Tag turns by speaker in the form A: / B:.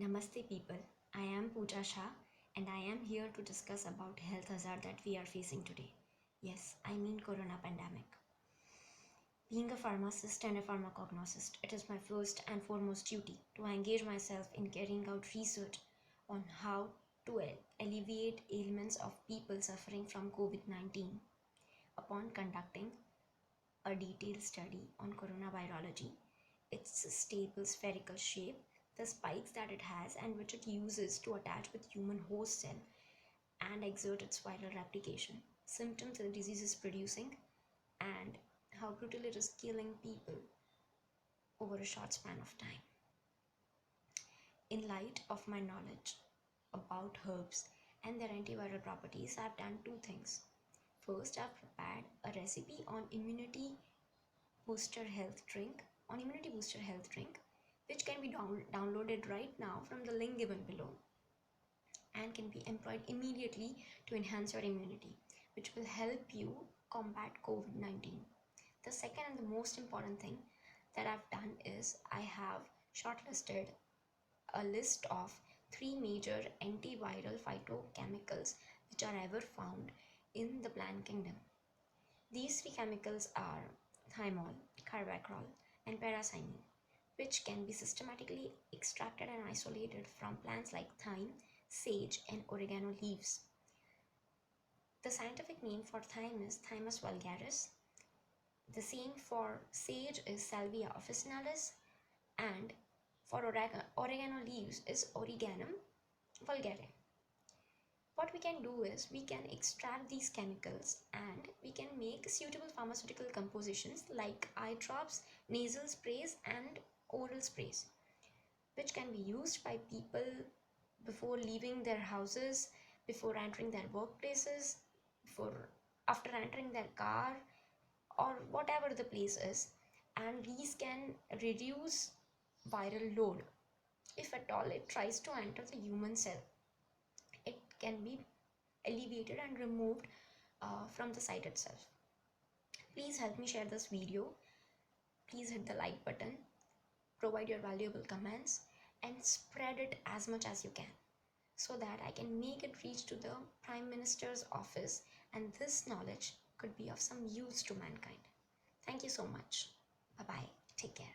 A: Namaste people, I am Pooja Shah and I am here to discuss about health hazard that we are facing today. Yes, I mean corona pandemic. Being a pharmacist and a pharmacognosist, it is my first and foremost duty to engage myself in carrying out research on how to alleviate ailments of people suffering from COVID-19. Upon conducting a detailed study on coronavirology, its stable spherical shape, the spikes that it has and which it uses to attach with human host cell and exert its viral replication, symptoms the disease is producing, and how brutal it is killing people over a short span of time. In light of my knowledge about herbs and their antiviral properties, I've done two things. First, I've prepared a recipe on booster health drink immunity booster health drink, which can be downloaded right now from the link given below and can be employed immediately to enhance your immunity, which will help you combat COVID-19. The second and the most important thing that I've done is I have shortlisted a list of 3 major antiviral phytochemicals which are ever found in the plant kingdom. These 3 chemicals are thymol, carbapenem, and paracymene, which can be systematically extracted and isolated from plants like thyme, sage, and oregano leaves. The scientific name for thyme is Thymus vulgaris. The same for sage is Salvia officinalis, and for oregano leaves is Origanum vulgare. What we can do is we can extract these chemicals and we can make suitable pharmaceutical compositions like eye drops, nasal sprays, and oral sprays, which can be used by people before leaving their houses, before entering their workplaces, after entering their car, or whatever the place is, and these can reduce viral load. If at all it tries to enter the human cell, it can be alleviated and removed from the site itself. Please help me share this video. Please hit the like button, provide your valuable comments, and spread it as much as you can so that I can make it reach to the Prime Minister's office and this knowledge could be of some use to mankind. Thank you so much. Bye bye. Take care.